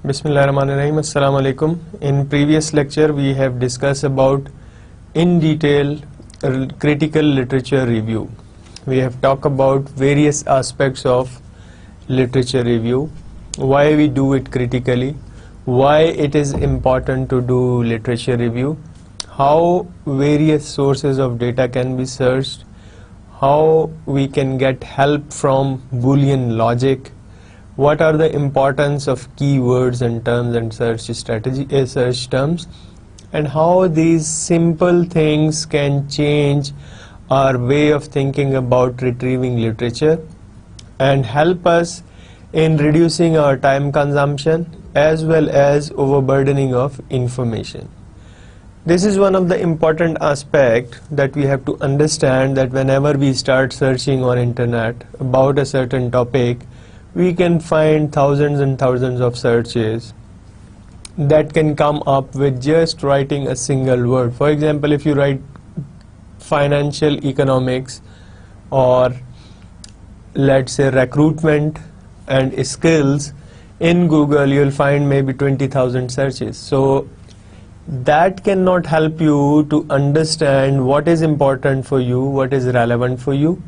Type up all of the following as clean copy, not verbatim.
Bismillahirrahmanirrahim. Assalamu alaikum. In previous lecture we have discussed about in detail critical literature review. We have talked about various aspects of literature review, why we do it critically, why it is important to do literature review, how various sources of data can be searched, how we can get help from Boolean logic, what are the importance of keywords and terms and search terms, and how these simple things can change our way of thinking about retrieving literature and help us in reducing our time consumption as well as overburdening of information. This is one of the important aspects that we have to understand, that whenever we start searching on internet about a certain topic, we can find thousands and thousands of searches that can come up with just writing a single word. For example, if you write financial economics or let's say recruitment and skills in Google, you'll find maybe 20,000 searches. So that cannot help you to understand what is important for you, what is relevant for you,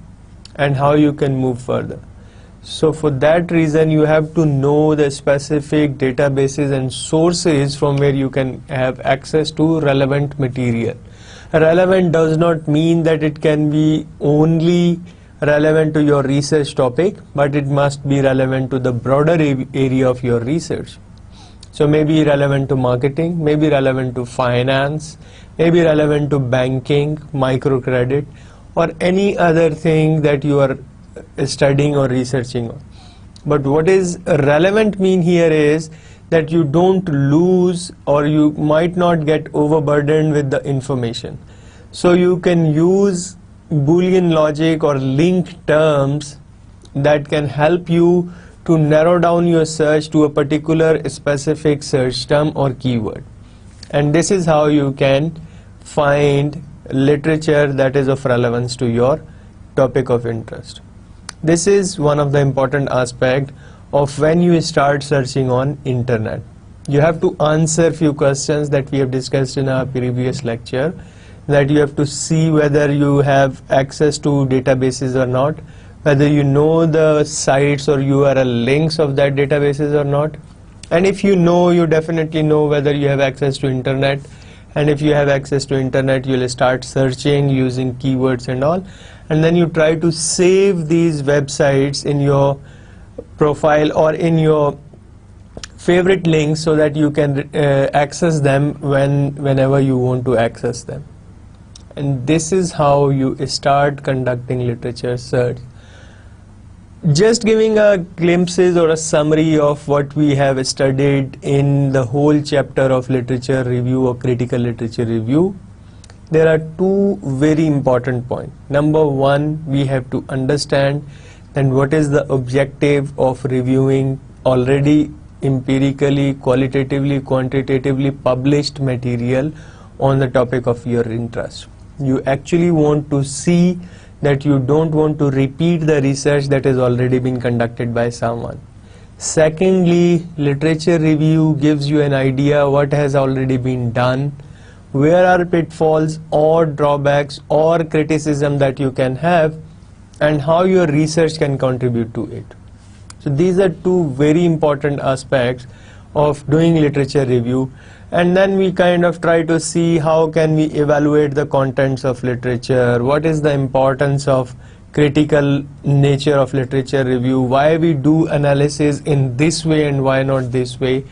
and how you can move further. So for that reason, you have to know the specific databases and sources from where you can have access to relevant material. Relevant does not mean that it can be only relevant to your research topic, but it must be relevant to the broader area of your research. So maybe relevant to marketing, maybe relevant to finance, maybe relevant to banking, microcredit, or any other thing that you are studying or researching on. But what is relevant mean here is that you don't lose or you might not get overburdened with the information. So you can use Boolean logic or link terms that can help you to narrow down your search to a particular specific search term or keyword. And this is how you can find literature that is of relevance to your topic of interest. This is one of the important aspects of when you start searching on internet. You have to answer few questions that we have discussed in our previous lecture, that you have to see whether you have access to databases or not, whether you know the sites or URL links of that databases or not. And if you know, you definitely know whether you have access to internet. And if you have access to internet, you will start searching using keywords and all. And then you try to save these websites in your profile or in your favorite links so that you can access them whenever you want to access them. And this is how you start conducting literature search. Just giving a glimpses or a summary of what we have studied in the whole chapter of literature review or critical literature review. There are two very important points. Number one, we have to understand then what is the objective of reviewing already empirically, qualitatively, quantitatively published material on the topic of your interest. You actually want to see that you don't want to repeat the research that has already been conducted by someone. Secondly, literature review gives you an idea what has already been done, where are pitfalls or drawbacks or criticism that you can have, and how your research can contribute to it. So these are two very important aspects of doing literature review. And then we kind of try to see how can we evaluate the contents of literature, what is the importance of critical nature of literature review, why we do analysis in this way and why not this way,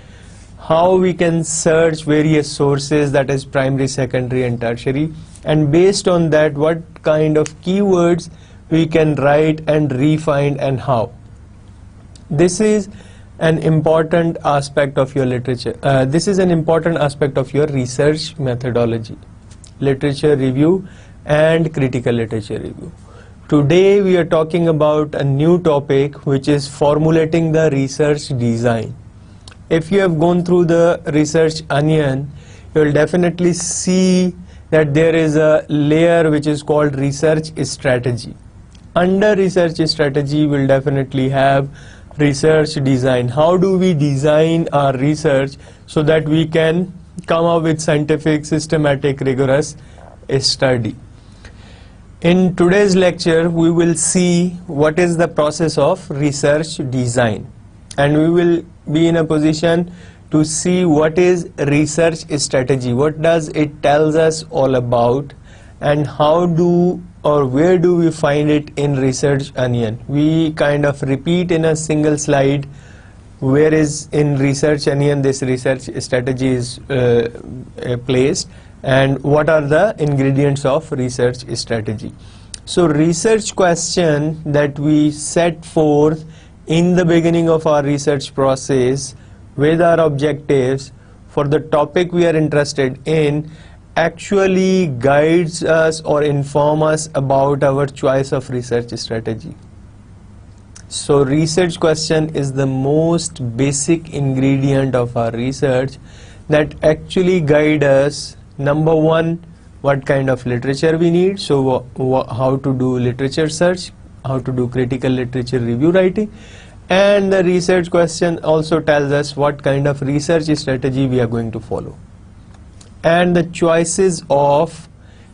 how we can search various sources, that is primary, secondary and tertiary, and based on that what kind of keywords we can write and refine and how. This is an important aspect of your literature. This is an important aspect of your research methodology, literature review and critical literature review. Today we are talking about a new topic, which is formulating the research design. If you have gone through the research onion, you will definitely see that there is a layer which is called research strategy. Under research strategy, we will definitely have research design. How do we design our research so that we can come up with scientific, systematic, rigorous study? In today's lecture, we will see what is the process of research design, and we will be in a position to see what is research strategy, what does it tells us all about, and how do or where do we find it in Research Onion. We kind of repeat in a single slide where is in Research Onion this research strategy is placed, and what are the ingredients of research strategy. So research question that we set forth in the beginning of our research process with our objectives for the topic we are interested in actually guides us or inform us about our choice of research strategy. So research question is the most basic ingredient of our research that actually guide us. Number one, what kind of literature we need, so how to do literature search, how to do critical literature review writing, and the research question also tells us what kind of research strategy we are going to follow. And the choices of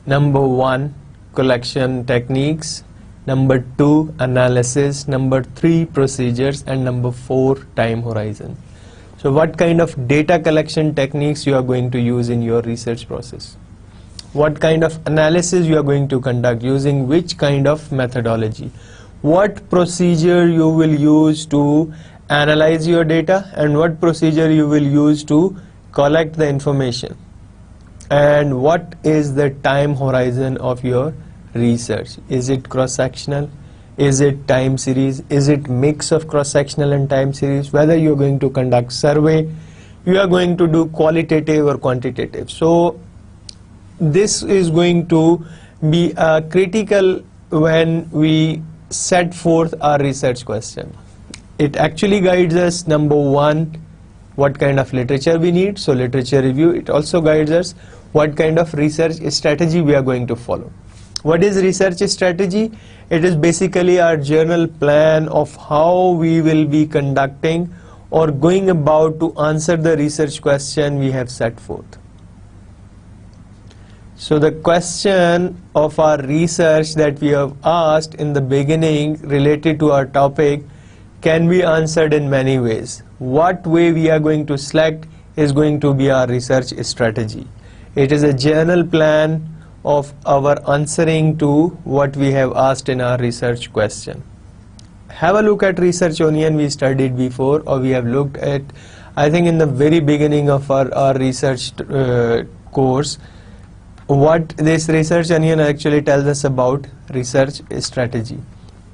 number one, collection techniques, number two, analysis, number three, procedures, and number four, time horizon. So what kind of data collection techniques you are going to use in your research process? What kind of analysis you are going to conduct, using which kind of methodology? What procedure you will use to analyze your data, and what procedure you will use to collect the information? And what is the time horizon of your research? Is it cross-sectional? Is it time series? Is it mix of cross-sectional and time series? Whether you are going to conduct survey, you are going to do qualitative or quantitative. So this is going to be critical when we set forth our research question. It actually guides us, number one, what kind of literature we need, so literature review. It also guides us what kind of research strategy we are going to follow. What is research strategy? It is basically our general plan of how we will be conducting or going about to answer the research question we have set forth. So the question of our research that we have asked in the beginning related to our topic can be answered in many ways. What way we are going to select is going to be our research strategy. It is a general plan of our answering to what we have asked in our research question. Have a look at Research Onion we studied before, or we have looked at, I think, in the very beginning of our research course, what this Research Onion actually tells us about research strategy.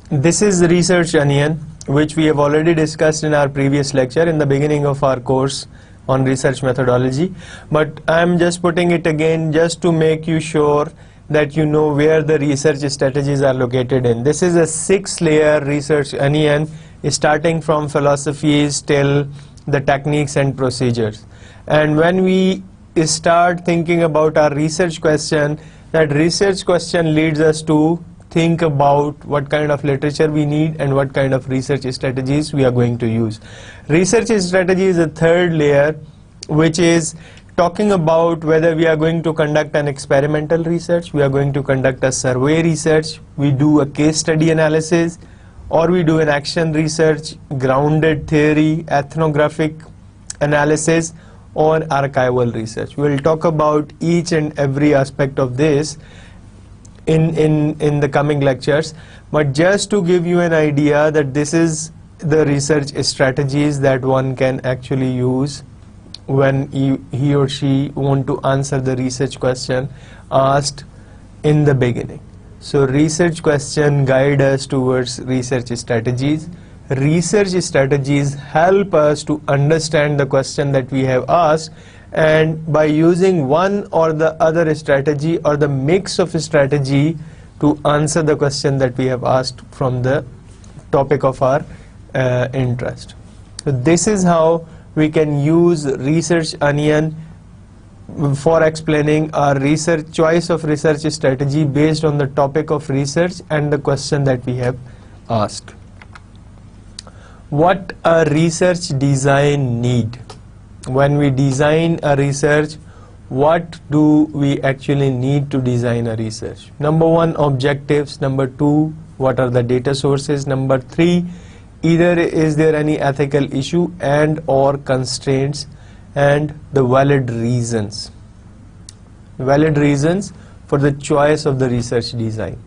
This is Research Onion, which we have already discussed in our previous lecture in the beginning of our course on research methodology, but I am just putting it again just to make you sure that you know where the research strategies are located in. This is a 6-layer Research Onion, starting from philosophies till the techniques and procedures. And when we start thinking about our research question, that research question leads us to think about what kind of literature we need and what kind of research strategies we are going to use. Research strategy is a 3rd layer, which is talking about whether we are going to conduct an experimental research, we are going to conduct a survey research, we do a case study analysis, or we do an action research, grounded theory, ethnographic analysis, or archival research. We will talk about each and every aspect of this in the coming lectures, but just to give you an idea that this is the research strategies that one can actually use when he or she want to answer the research question asked in the beginning. So research question guide us towards research strategies. Research strategies help us to understand the question that we have asked, and by using one or the other strategy or the mix of strategy to answer the question that we have asked from the topic of our interest. So this is how we can use Research Onion for explaining our research choice of research strategy based on the topic of research and the question that we have asked. what a research design need. When we design a research, what do we actually need to design a research? Number one, objectives. Number two, what are the data sources? Number three, either is there any ethical issue and or constraints, and the valid reasons. Valid reasons for the choice of the research design.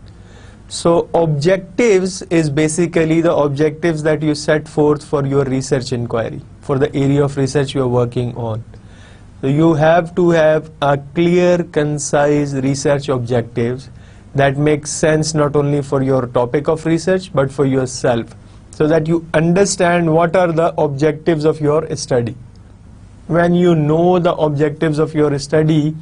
So objectives is basically the objectives that you set forth for your research inquiry, for the area of research you are working on. So you have to have a clear, concise research objectives that make sense not only for your topic of research but for yourself, so that you understand what are the objectives of your study. When you know the objectives of your study,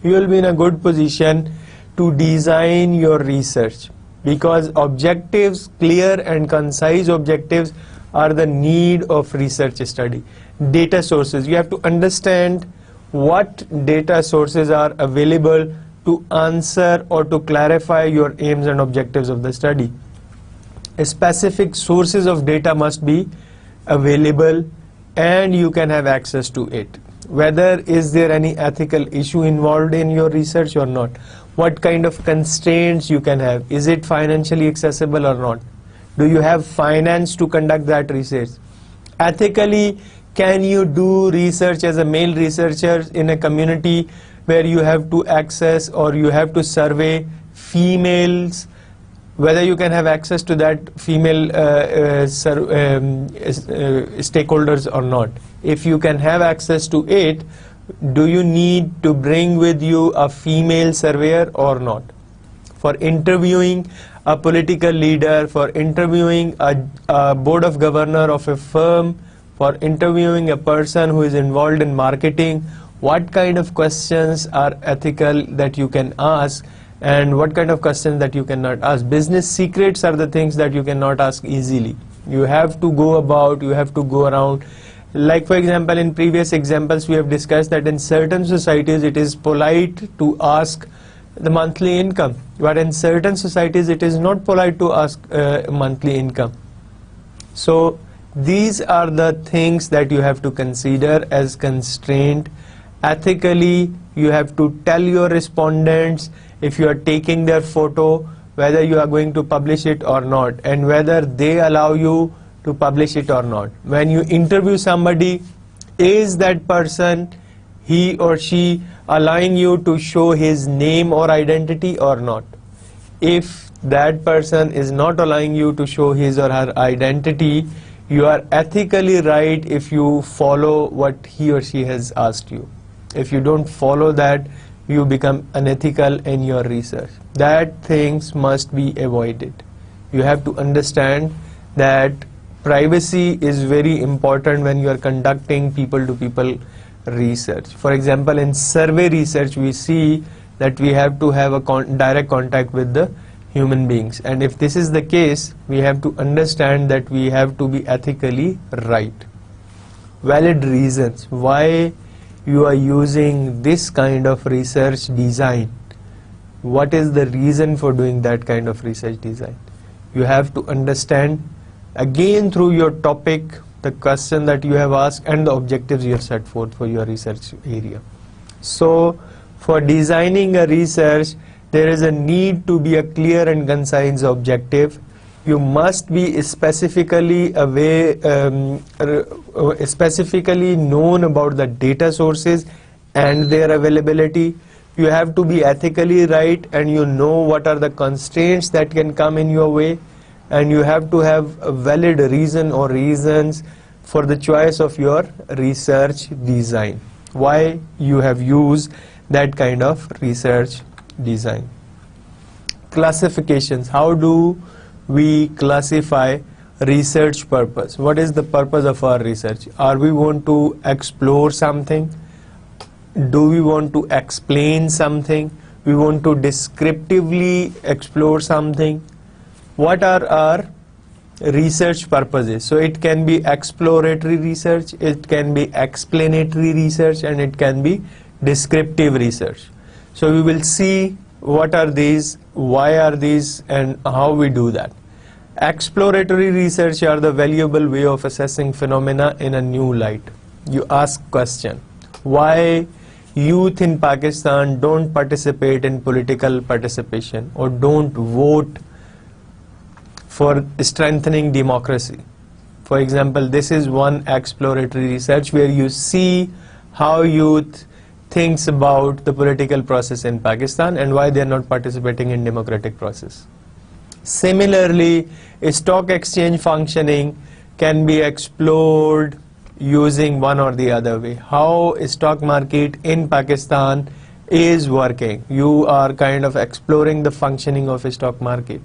you will be in a good position to design your research, because objectives, clear and concise objectives, are the need of research study. Data sources, you have to understand what data sources are available to answer or to clarify your aims and objectives of the study. Specific sources of data must be available and you can have access to it. Whether is there any ethical issue involved in your research or not. What kind of constraints you can have. Is it financially accessible or not? Do you have finance to conduct that research? Ethically, can you do research as a male researcher in a community where you have to access or you have to survey females? Whether you can have access to that female stakeholders or not. If you can have access to it, do you need to bring with you a female surveyor or not? For interviewing a political leader, for interviewing a board of governor of a firm, for interviewing a person who is involved in marketing, what kind of questions are ethical that you can ask and what kind of questions that you cannot ask. Business secrets are the things that you cannot ask easily. You have to go about, you have to go around. Like for example, in previous examples we have discussed that in certain societies it is polite to ask the monthly income, but in certain societies it is not polite to ask monthly income. So these are the things that you have to consider as constraint. Ethically, you have to tell your respondents if you are taking their photo, whether you are going to publish it or not, and whether they allow you to publish it or not. When you interview somebody, is that person, he or she, allowing you to show his name or identity or not? If that person is not allowing you to show his or her identity, you are ethically right if you follow what he or she has asked you. If you don't follow that, you become unethical in your research. That things must be avoided. You have to understand that privacy is very important when you are conducting people-to-people research. For example, in survey research, we see that we have to have a direct contact with the human beings. And if this is the case, we have to understand that we have to be ethically right. Valid reasons why you are using this kind of research design. What is the reason for doing that kind of research design? You have to understand again through your topic, the question that you have asked and the objectives you have set forth for your research area. So for designing a research, there is a need to be a clear and concise objective. You must be specifically specifically known about the data sources and their availability. You have to be ethically right and you know what are the constraints that can come in your way, and you have to have a valid reason or reasons for the choice of your research design. Why you have used that kind of research design. Classifications. How do we classify research purpose? What is the purpose of our research? Are we want to explore something? Do we want to explain something? We want to descriptively explore something? What are our research purposes? So it can be exploratory research, it can be explanatory research, and it can be descriptive research. So we will see what are these, why are these, and how we do that. Exploratory research are the valuable way of assessing phenomena in a new light. You ask question, why youth in Pakistan don't participate in political participation or don't vote for strengthening democracy. For example, this is one exploratory research where you see how youth thinks about the political process in Pakistan and why they are not participating in democratic process. Similarly, stock exchange functioning can be explored using one or the other way. How stock market in Pakistan is working. You are kind of exploring the functioning of a stock market.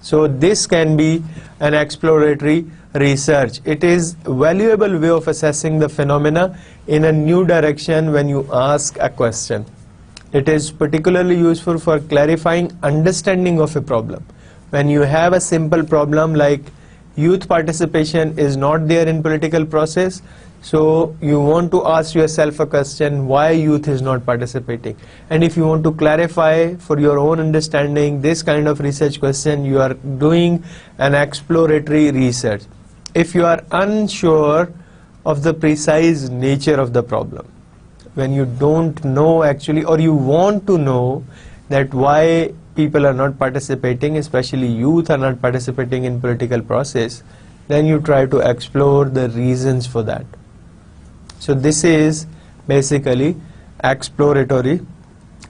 So this can be an exploratory research. It is a valuable way of assessing the phenomena in a new direction when you ask a question. It is particularly useful for clarifying understanding of a problem. When you have a simple problem like youth participation is not there in political process, so you want to ask yourself a question, why youth is not participating? And if you want to clarify for your own understanding this kind of research question, you are doing an exploratory research. If you are unsure of the precise nature of the problem, when you don't know actually, or you want to know that why people are not participating, especially youth are not participating in political process, then you try to explore the reasons for that. So this is basically exploratory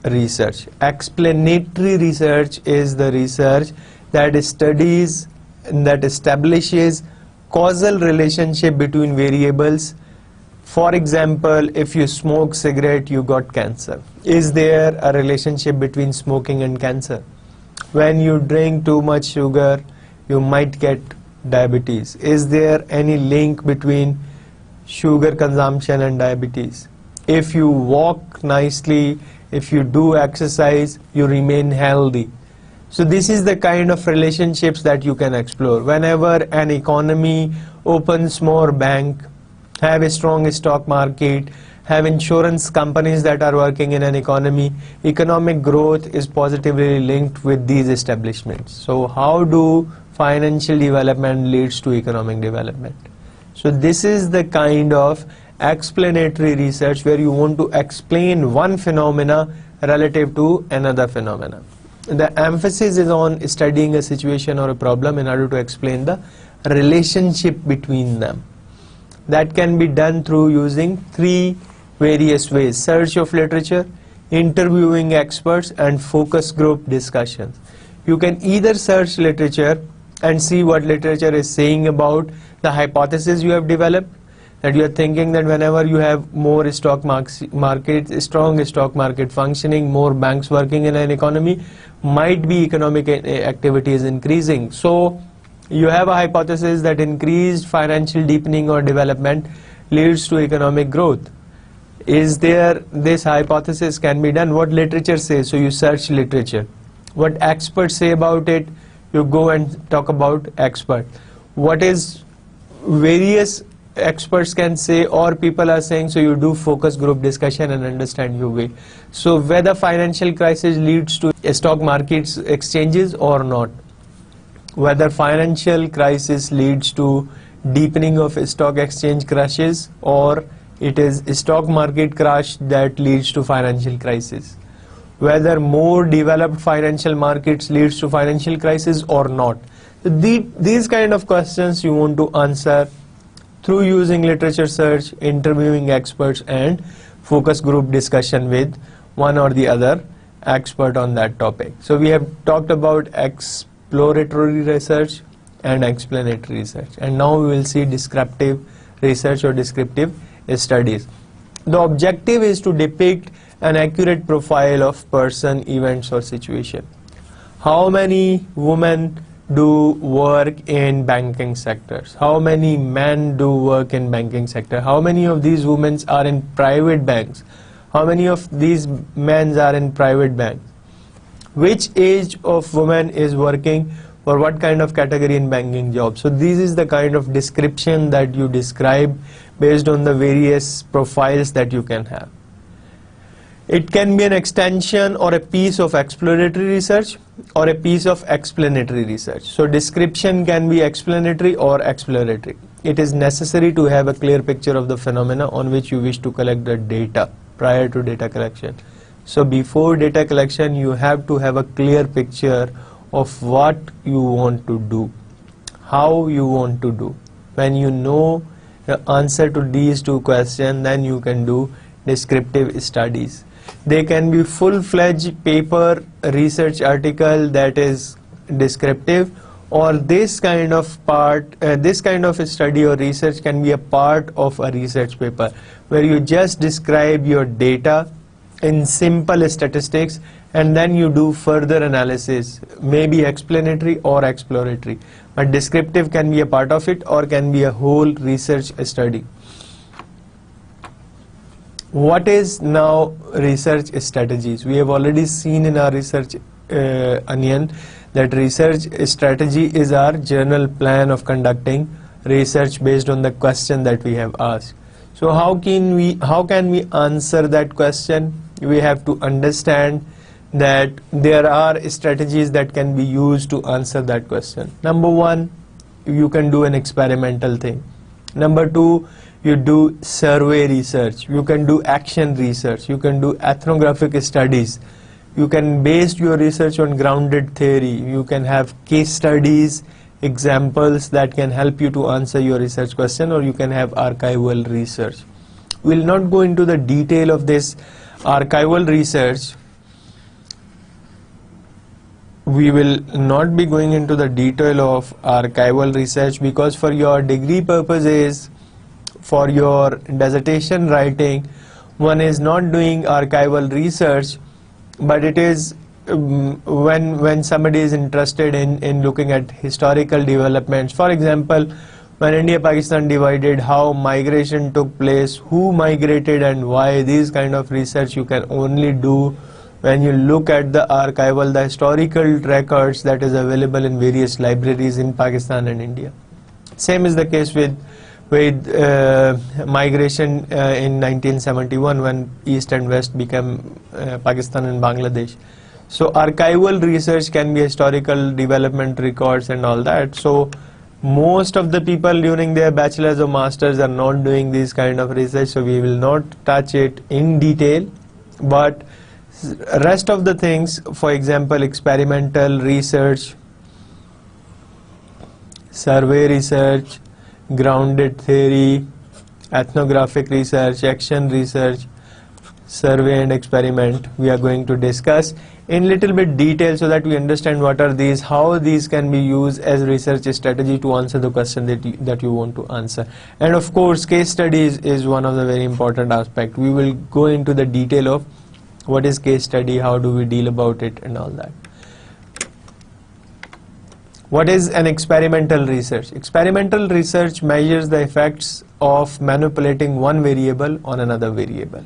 research. Explanatory research is the research that studies, that establishes causal relationship between variables. For example, if you smoke cigarette, you got cancer. Is there a relationship between smoking and cancer? When you drink too much sugar, you might get diabetes. Is there any link between sugar consumption and diabetes? If you walk nicely, if you do exercise, you remain healthy. So this is the kind of relationships that you can explore. Whenever an economy opens more bank, have a strong stock market, have insurance companies that are working in an economy, economic growth is positively linked with these establishments. So how do financial development leads to economic development? So this is the kind of explanatory research where you want to explain one phenomena relative to another phenomena. The emphasis is on studying a situation or a problem in order to explain the relationship between them. That can be done through using three various ways: search of literature, interviewing experts, and focus group discussions. You can either search literature and see what literature is saying about the hypothesis you have developed, that you are thinking that whenever you have more stock market, strong stock market functioning, more banks working in an economy, might be economic activity is increasing. So you have a hypothesis that increased financial deepening or development leads to economic growth. Is there, this hypothesis can be done? What literature says? So you search literature. What experts say about it? You go and talk about expert. What is various experts can say or people are saying, so you do focus group discussion and understand your way. So whether financial crisis leads to stock markets exchanges or not, whether financial crisis leads to deepening of stock exchange crashes or it is stock market crash that leads to financial crisis, whether more developed financial markets leads to financial crisis or not. These kind of questions you want to answer through using literature search, interviewing experts, and focus group discussion with one or the other expert on that topic. So we have talked about exploratory research and explanatory research, and now we will see descriptive research or descriptive studies. The objective is to depict an accurate profile of person, events, or situation. How many women do work in banking sectors? How many men do work in banking sector? How many of these women are in private banks? How many of these men are in private banks? Which age of woman is working for what kind of category in banking job? So this is the kind of description that you describe based on the various profiles that you can have. It can be an extension or a piece of exploratory research. or a piece of explanatory research. So description can be explanatory or exploratory. It is necessary to have a clear picture of the phenomena on which you wish to collect the data prior to data collection. So before data collection, you have to have a clear picture of what you want to do, how you want to do. When you know the answer to these two questions, then you can do descriptive studies. They can be full-fledged paper research article that is descriptive, or this kind of study or research can be a part of a research paper where you just describe your data in simple statistics and then you do further analysis, maybe explanatory or exploratory. But descriptive can be a part of it or can be a whole research study. What is now research strategies? We have already seen in our research onion that research strategy is our general plan of conducting research based on the question that we have asked. So how can we answer that question? We have to understand that there are strategies that can be used to answer that question. Number one, you can do an experimental thing. Number two, you do survey research. You can do action research. You can do ethnographic studies. You can base your research on grounded theory. You can have case studies, examples that can help you to answer your research question, or you can have archival research. We will not go into the detail of this archival research. We will not be going into the detail of archival research because for your degree purposes, for your dissertation writing, one is not doing archival research, but it is when somebody is interested in looking at historical developments. For example, when India-Pakistan divided, how migration took place, who migrated and why, these kind of research you can only do when you look at the archival, the historical records that is available in various libraries in Pakistan and India. Same is the case with migration in 1971 when East and West became Pakistan and Bangladesh. So archival research can be historical development records and all that. So most of the people during their bachelor's or master's are not doing this kind of research, so we will not touch it in detail. But rest of the things, for example, experimental research, survey research, grounded theory, ethnographic research, action research, survey and experiment, we are going to discuss in little bit detail so that we understand what are these, how these can be used as research strategy to answer the question that you want to answer. And of course, case studies is one of the very important aspect. We will go into the detail of what is case study, how do we deal about it and all that. What is an experimental research? Experimental research measures the effects of manipulating one variable on another variable.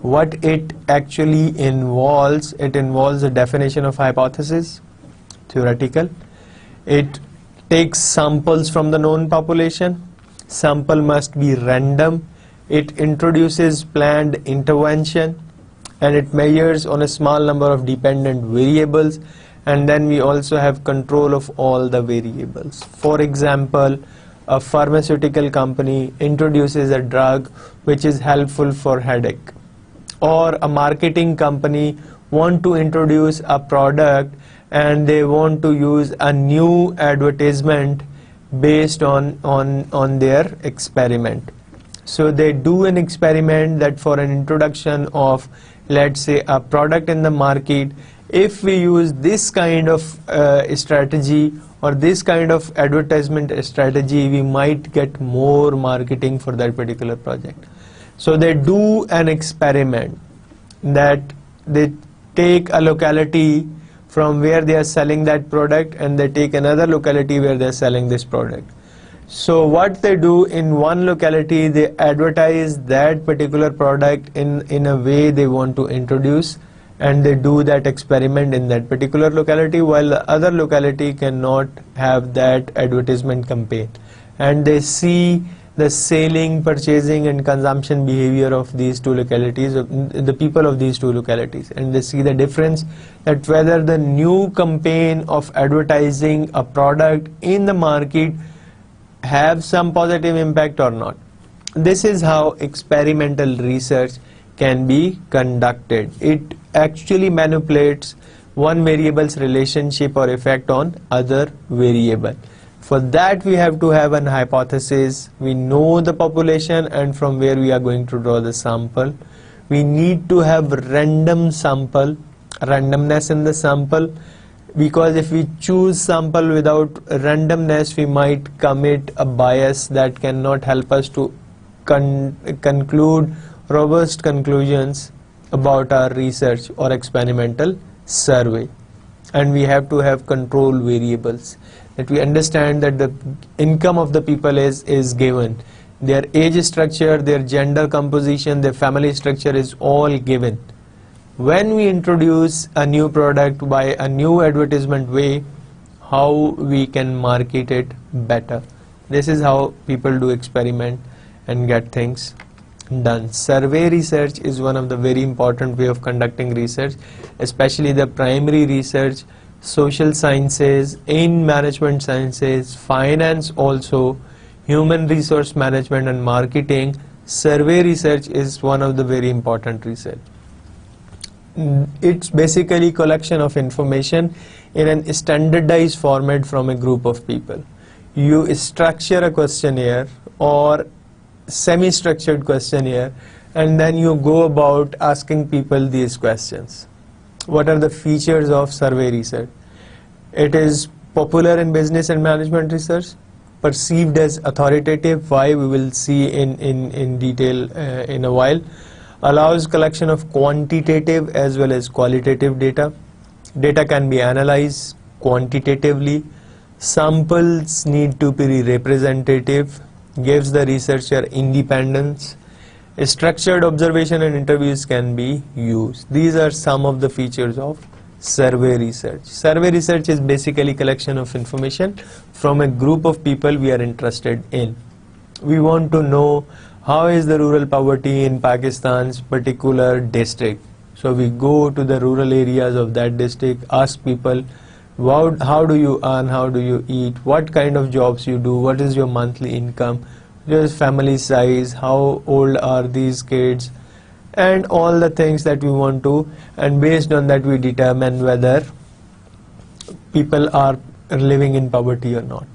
What it actually involves, it involves a definition of hypothesis, theoretical. It takes samples from the known population. Sample must be random. It introduces planned intervention, and it measures on a small number of dependent variables. And then we also have control of all the variables. For example, a pharmaceutical company introduces a drug which is helpful for headache, or a marketing company want to introduce a product and they want to use a new advertisement based on their experiment. So they do an experiment that for an introduction of, let's say, a product in the market, if we use this kind of strategy or this kind of advertisement strategy, we might get more marketing for that particular project. So they do an experiment that they take a locality from where they are selling that product and they take another locality where they are selling this product. So what they do in one locality, they advertise that particular product in a way they want to introduce, and they do that experiment in that particular locality, while the other locality cannot have that advertisement campaign. And they see the selling, purchasing and consumption behavior of these two localities, the people of these two localities, and they see the difference that whether the new campaign of advertising a product in the market have some positive impact or not. This is how experimental research can be conducted. It actually manipulates one variable's relationship or effect on other variable. For that we have to have an hypothesis. We know the population and from where we are going to draw the sample. We need to have random sample, randomness in the sample, because if we choose sample without randomness, we might commit a bias that cannot help us to conclude robust conclusions about our research or experimental survey. And we have to have control variables, that we understand that the income of the people is given, their age structure, their gender composition, their family structure is all given. When we introduce a new product by a new advertisement way, how we can market it better. This is how people do experiment and get things done. Survey research is one of the very important way of conducting research, especially the primary research, social sciences, in management sciences, finance also, human resource management and marketing. Survey research is one of the very important research. It's basically collection of information in a standardized format from a group of people. You structure a questionnaire or semi-structured questionnaire and then you go about asking people these questions. What are the features of survey research? It is popular in business and management research, perceived as authoritative, why we will see in detail in a while. Allows collection of quantitative as well as qualitative data. Data can be analyzed quantitatively. Samples need to be representative, gives the researcher independence. Structured observation and interviews can be used. These are some of the features of survey research. Survey research is basically collection of information from a group of people we are interested in. We want to know how is the rural poverty in Pakistan's particular district. So we go to the rural areas of that district, ask people, how do you earn, how do you eat, what kind of jobs you do, what is your monthly income, what is family size, how old are these kids, and all the things that we want to, and based on that we determine whether people are living in poverty or not.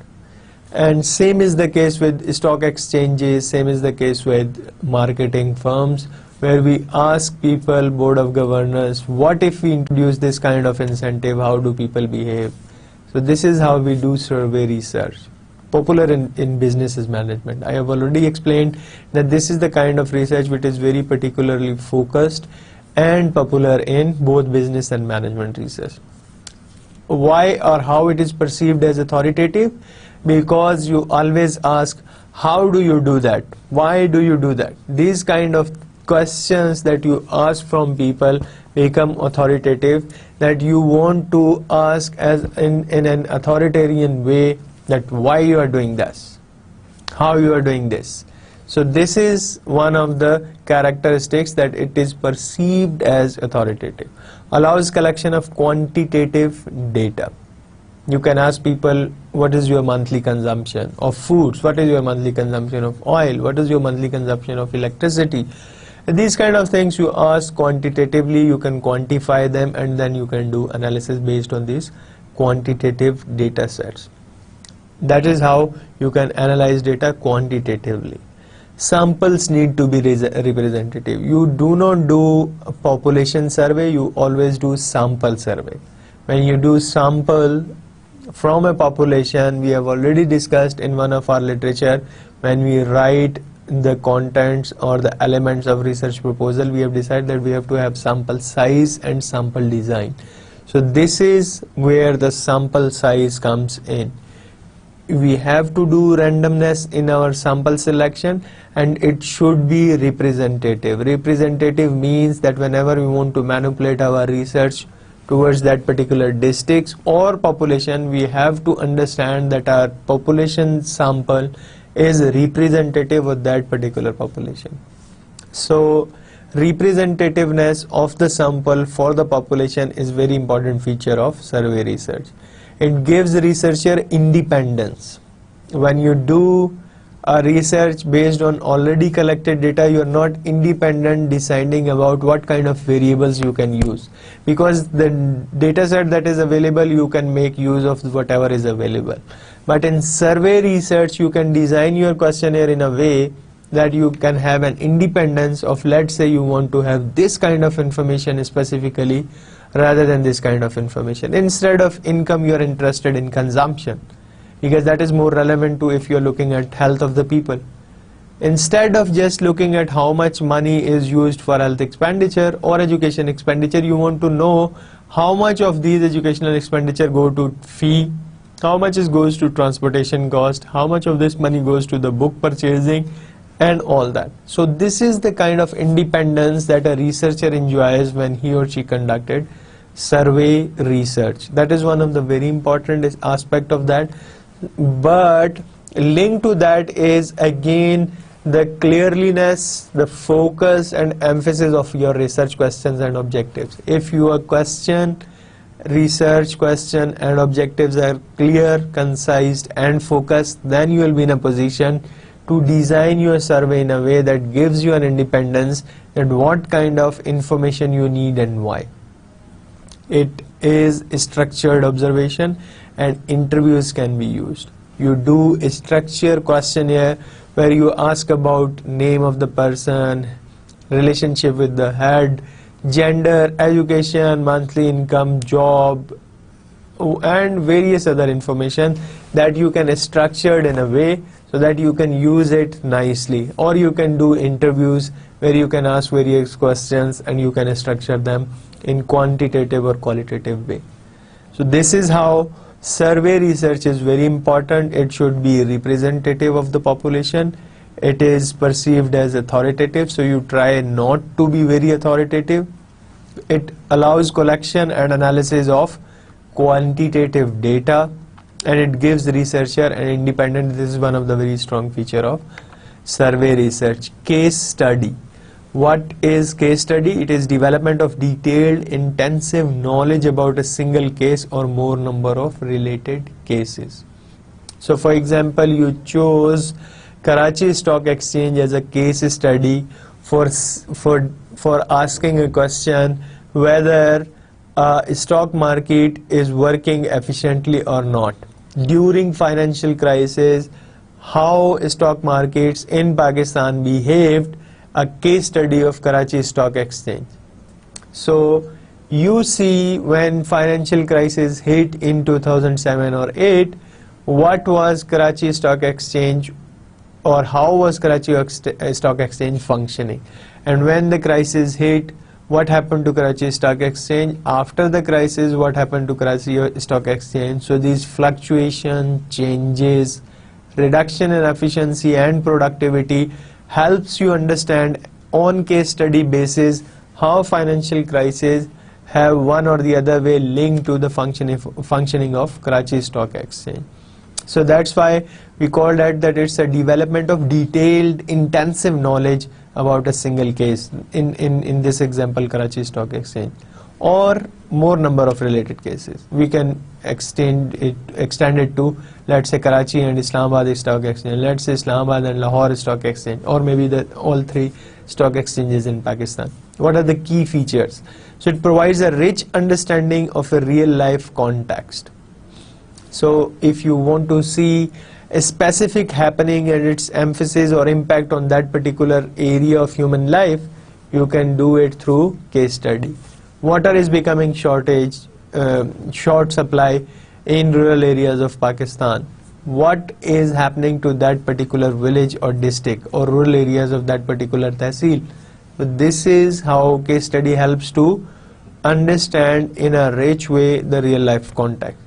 And same is the case with stock exchanges, same is the case with marketing firms, where we ask people, board of governors, what if we introduce this kind of incentive, how do people behave? So this is how we do survey research. Popular in business management. I have already explained that this is the kind of research which is very particularly focused and popular in both business and management research. Why or how it is perceived as authoritative? Because you always ask, how do you do that? Why do you do that? These kind of questions that you ask from people become authoritative, that you want to ask as in an authoritarian way, that why you are doing this, how you are doing this. So this is one of the characteristics, that it is perceived as authoritative. Allows collection of quantitative data. You can ask people, what is your monthly consumption of foods, what is your monthly consumption of oil, what is your monthly consumption of electricity. These kind of things you ask quantitatively, you can quantify them, and then you can do analysis based on these quantitative data sets. That is how you can analyze data quantitatively. Samples need to be representative. You do not do a population survey, you always do sample survey. When you do sample from a population, we have already discussed in one of our literature, when we write the contents or the elements of research proposal, we have decided that we have to have sample size and sample design. So this is where the sample size comes in. We have to do randomness in our sample selection, and it should be representative. Representative means that whenever we want to manipulate our research towards that particular districts or population, we have to understand that our population sample is representative of that particular population. So representativeness of the sample for the population is very important feature of survey research. It gives researcher independence. When you do a research based on already collected data, you are not independent deciding about what kind of variables you can use, because the data set that is available, you can make use of whatever is available. But in survey research, you can design your questionnaire in a way that you can have an independence of, let's say you want to have this kind of information specifically rather than this kind of information. Instead of income, you are interested in consumption, because that is more relevant to if you're looking at health of the people. Instead of just looking at how much money is used for health expenditure or education expenditure, you want to know how much of these educational expenditure go to fee, how much goes to transportation cost, how much of this money goes to the book purchasing, and all that. So this is the kind of independence that a researcher enjoys when he or she conducted survey research. That is one of the very important aspect of that. But linked to that is again the clearliness, the focus and emphasis of your research questions and objectives. If your research question and objectives are clear, concise and focused, then you will be in a position to design your survey in a way that gives you an independence and what kind of information you need and why. It is structured observation and interviews can be used. You do a structured questionnaire where you ask about name of the person, relationship with the head, gender, education, monthly income, job, and various other information that you can structure in a way so that you can use it nicely. Or you can do interviews where you can ask various questions and you can structure them in quantitative or qualitative way. So this is how survey research is very important. It should be representative of the population. It is perceived as authoritative, so you try not to be very authoritative. It allows collection and analysis of quantitative data, and it gives researcher an independent. This is one of the very strong feature of survey research. Case study. What is case study? It is development of detailed, intensive knowledge about a single case or more number of related cases. So for example, you chose Karachi Stock Exchange as a case study for asking a question whether stock market is working efficiently or not. During financial crisis, how stock markets in Pakistan behaved, a case study of Karachi Stock Exchange. So you see when financial crisis hit in 2007 or 8, what was Karachi Stock Exchange or how was Karachi Stock Exchange functioning, and when the crisis hit, what happened to Karachi Stock Exchange. After the crisis, what happened to Karachi Stock Exchange. So these fluctuation, changes, reduction in efficiency and productivity helps you understand on case study basis how financial crises have one or the other way linked to the functioning of Karachi Stock Exchange. So that's why we call that it's a development of detailed, intensive knowledge about a single case, in this example Karachi Stock Exchange, or more number of related cases. We can extend it to, let's say, Karachi and Islamabad Stock Exchange, let's say Islamabad and Lahore Stock Exchange, or maybe all three stock exchanges in Pakistan. What are the key features? So it provides a rich understanding of a real life context. So if you want to see a specific happening and its emphasis or impact on that particular area of human life, you can do it through case study. Water is becoming short supply in rural areas of Pakistan. What is happening to that particular village or district or rural areas of that particular tehsil? So this is how case study helps to understand in a rich way the real life context.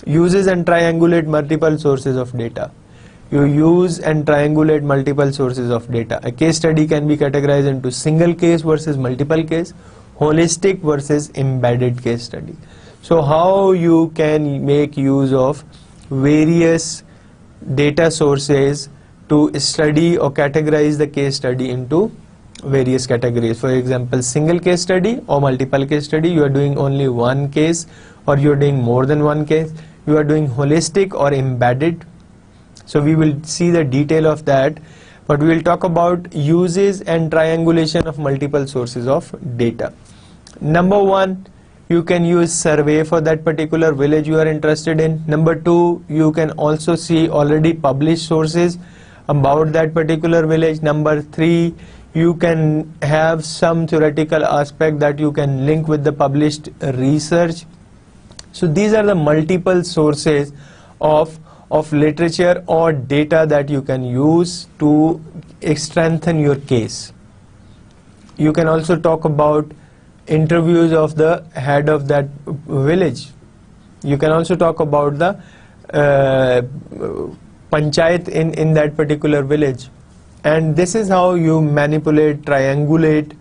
Uses and triangulate multiple sources of data. You use and triangulate multiple sources of data. A case study can be categorized into single case versus multiple case, holistic versus embedded case study. So how you can make use of various data sources to study or categorize the case study into various categories. For example, single case study or multiple case study, you are doing only one case or you are doing more than one case, you are doing holistic or embedded. So we will see the detail of that, but we will talk about uses and triangulation of multiple sources of data. Number one, you can use survey for that particular village you are interested in. Number two, you can also see already published sources about that particular village. Number three, you can have some theoretical aspect that you can link with the published research. So these are the multiple sources of literature or data that you can use to strengthen your case. You can also talk about interviews of the head of that village. You can also talk about the panchayat in that particular village. And this is how you manipulate, triangulate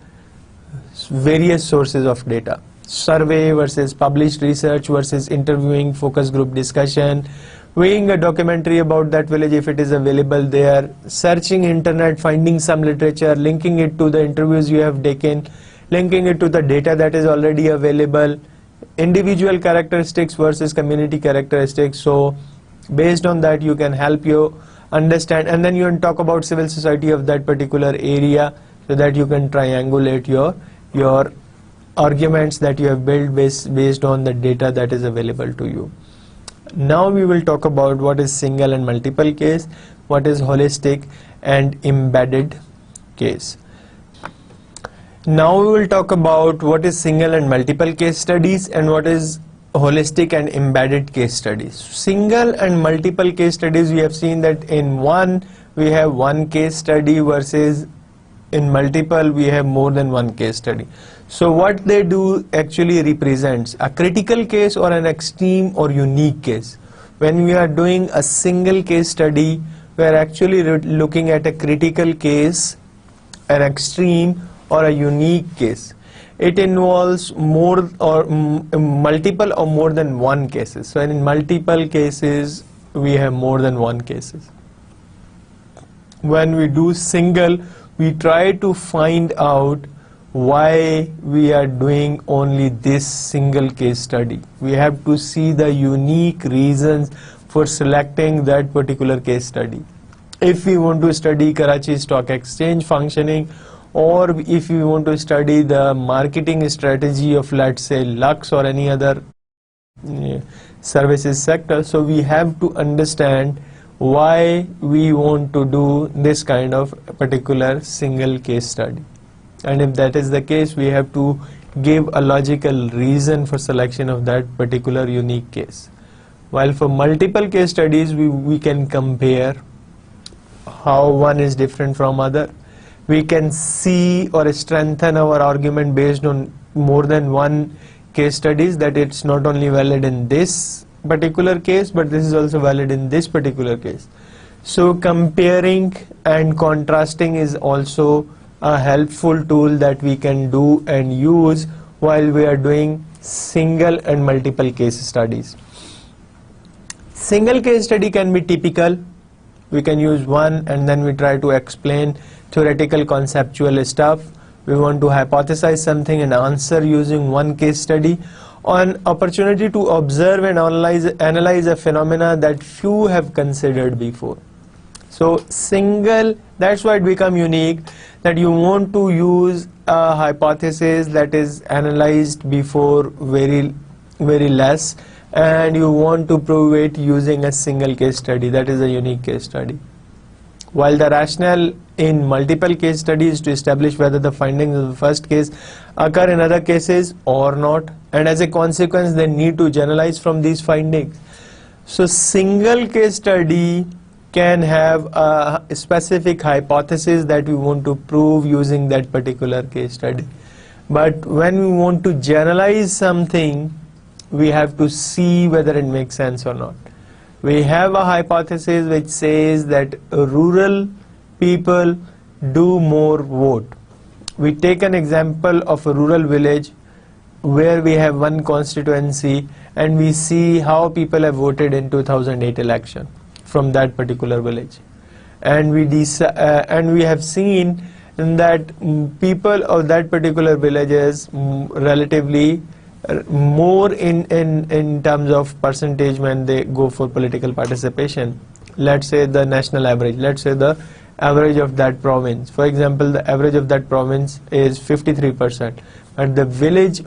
various sources of data. Survey versus published research versus interviewing, focus group discussion, weighing a documentary about that village if it is available there, searching internet, finding some literature, linking it to the interviews you have taken, linking it to the data that is already available, individual characteristics versus community characteristics. So based on that you can help you understand, and then you can talk about civil society of that particular area so that you can triangulate your arguments that you have built based on the data that is available to you. Now we will talk about what is single and multiple case, what is holistic and embedded case. Now we will talk about what is single and multiple case studies and what is holistic and embedded case studies. Single and multiple case studies, we have seen that in one we have one case study versus in multiple we have more than one case study. So what they do actually represents a critical case or an extreme or unique case. When we are doing a single case study, we are actually looking at a critical case, an extreme or a unique case. It involves more or multiple or more than one cases. So in multiple cases we have more than one cases. When we do single, we try to find out why we are doing only this single case study. We have to see the unique reasons for selecting that particular case study. If we want to study Karachi Stock Exchange functioning, or if we want to study the marketing strategy of, let's say, Lux or any other services sector, so we have to understand why we want to do this kind of particular single case study. And if that is the case, we have to give a logical reason for selection of that particular unique case. While for multiple case studies, we can compare how one is different from other. We can see or strengthen our argument based on more than one case studies, that it's not only valid in this particular case, but this is also valid in this particular case. So comparing and contrasting is also a helpful tool that we can do and use while we are doing single and multiple case studies. Single case study can be typical. We can use one and then we try to explain theoretical conceptual stuff. We want to hypothesize something and answer using one case study, on opportunity to observe and analyze a phenomena that few have considered before. So single, that's why it become unique, that you want to use a hypothesis that is analyzed before very less, and you want to prove it using a single case study. That is a unique case study. While the rationale in multiple case studies to establish whether the findings of the first case occur in other cases or not, and as a consequence they need to generalize from these findings. So single case study can have a specific hypothesis that we want to prove using that particular case study. But when we want to generalize something, we have to see whether it makes sense or not. We have a hypothesis which says that rural people do more vote. We take an example of a rural village where we have one constituency and we see how people have voted in 2008 election from that particular village. and we have seen that people of that particular villages relatively more in terms of percentage when they go for political participation. Let's say the national average, let's say the average of that province. For example, the average of that province is 53%, but the village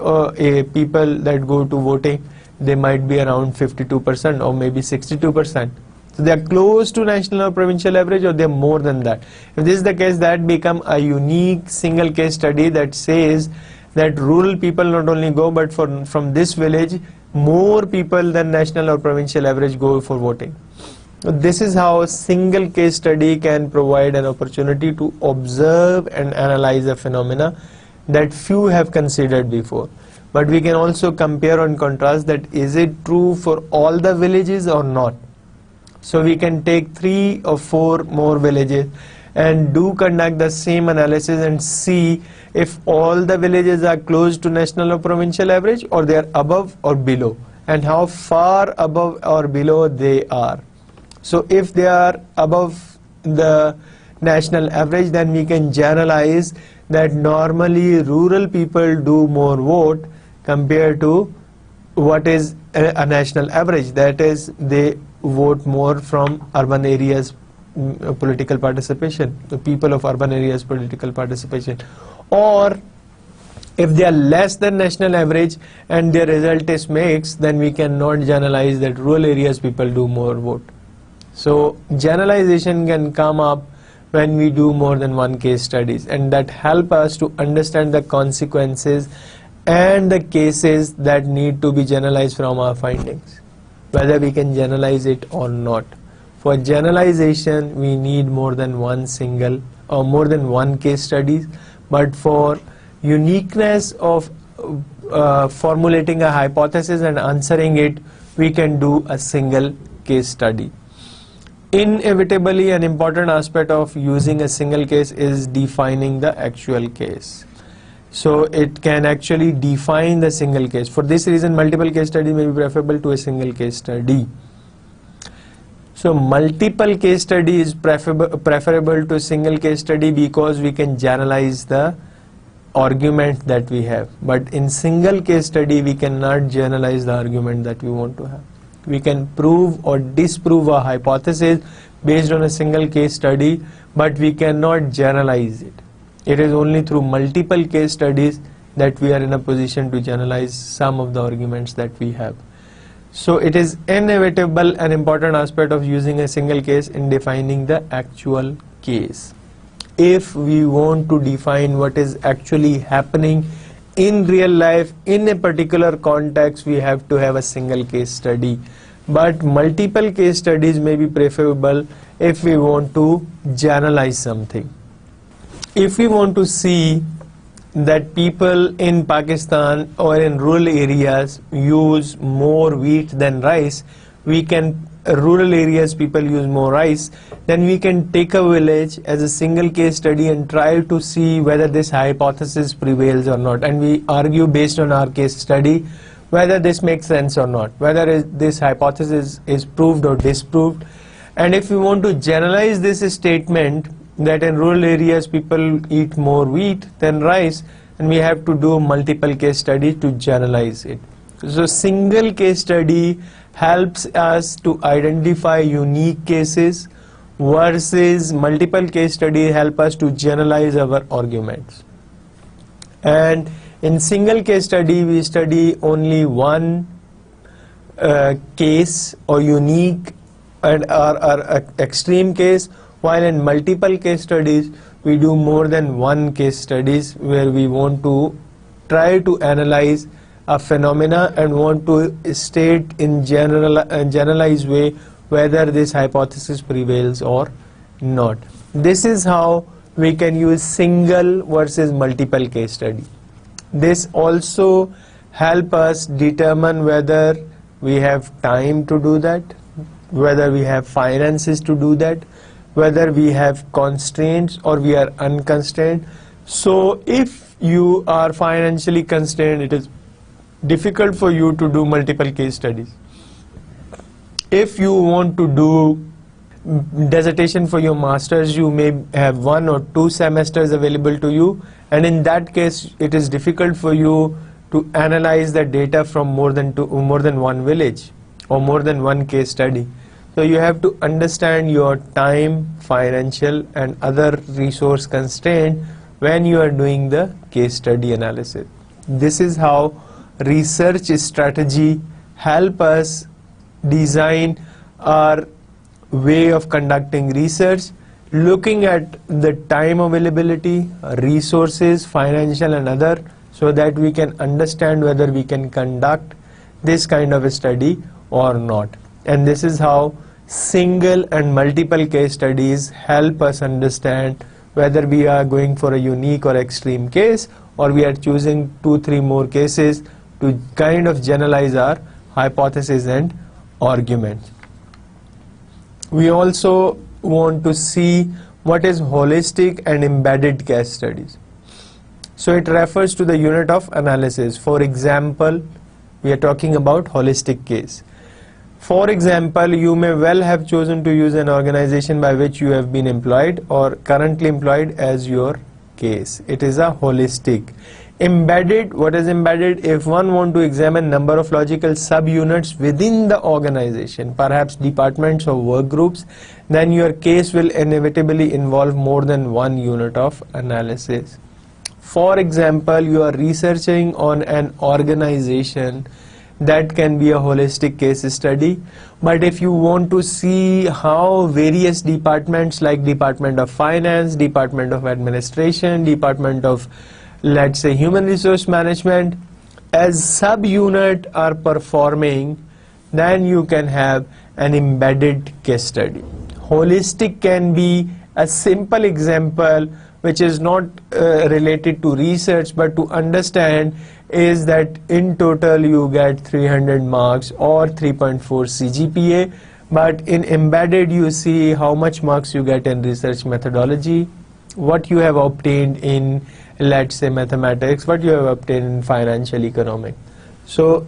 people that go to voting, they might be around 52% or maybe 62%. So they are close to national or provincial average, or they are more than that. If this is the case, that become a unique single case study that says that rural people not only go, but from this village, more people than national or provincial average go for voting. So this is how a single case study can provide an opportunity to observe and analyze a phenomena that few have considered before. But we can also compare and contrast that is it true for all the villages or not. So we can take 3 or 4 more villages and do conduct the same analysis and see if all the villages are close to national or provincial average, or they are above or below, and how far above or below they are. So if they are above the national average, then we can generalize that normally rural people do more vote compared to what is a national average, that is they vote more from urban areas political participation, the people of urban areas political participation. Or if they are less than national average and their result is mixed, then we cannot generalize that rural areas people do more vote. So generalization can come up when we do more than one case studies, and that help us to understand the consequences and the cases that need to be generalized from our findings, whether we can generalize it or not. For generalization, we need more than one single or more than one case studies, but for uniqueness of formulating a hypothesis and answering it, we can do a single case study. Inevitably, an important aspect of using a single case is defining the actual case. So it can actually define the single case. For this reason, multiple case studies may be preferable to a single case study. So multiple case study is preferable to single case study because we can generalize the argument that we have. But in single case study, we cannot generalize the argument that we want to have. We can prove or disprove a hypothesis based on a single case study, but we cannot generalize it. It is only through multiple case studies that we are in a position to generalize some of the arguments that we have. So it is inevitable and important aspect of using a single case in defining the actual case. If we want to define what is actually happening in real life in a particular context, we have to have a single case study. But multiple case studies may be preferable if we want to generalize something. If we want to see that people in Pakistan or in rural areas use more wheat than rice, rural areas people use more rice, then we can take a village as a single case study and try to see whether this hypothesis prevails or not, and we argue based on our case study whether this makes sense or not, whether this hypothesis is proved or disproved. And if we want to generalize this statement that in rural areas people eat more wheat than rice, and we have to do multiple case study to generalize it. So single case study helps us to identify unique cases, versus multiple case study help us to generalize our arguments. And in single case study, we study only one case or unique and or extreme case, while in multiple case studies we do more than one case studies where we want to try to analyze a phenomena and want to state in generalized way whether this hypothesis prevails or not. This is how we can use single versus multiple case study. This also help us determine whether we have time to do that, whether we have finances to do that, whether we have constraints or we are unconstrained. So if you are financially constrained, it is difficult for you to do multiple case studies. If you want to do dissertation for your masters, you may have 1 or 2 semesters available to you, and in that case it is difficult for you to analyze the data from more than one village or more than one case study. So you have to understand your time, financial and other resource constraint when you are doing the case study analysis. This is how research strategy help us design our way of conducting research, looking at the time availability, resources, financial and other, so that we can understand whether we can conduct this kind of a study or not. And this is how single and multiple case studies help us understand whether we are going for a unique or extreme case, or we are choosing 2-3 more cases to kind of generalize our hypothesis and arguments. We also want to see what is holistic and embedded case studies. So it refers to the unit of analysis. For example, we are talking about holistic case. For example, you may well have chosen to use an organization by which you have been employed or currently employed as your case. It is a holistic. Embedded, what is embedded? If one want to examine number of logical subunits within the organization, perhaps departments or work groups, then your case will inevitably involve more than one unit of analysis. For example, you are researching on an organization, that can be a holistic case study. But if you want to see how various departments like Department of Finance, Department of Administration, Department of, let's say, Human Resource Management as subunit are performing, then you can have an embedded case study. Holistic can be a simple example which is not related to research, but to understand is that in total you get 300 marks or 3.4 CGPA, but in embedded you see how much marks you get in research methodology, what you have obtained in, let's say, mathematics, what you have obtained in financial economics. So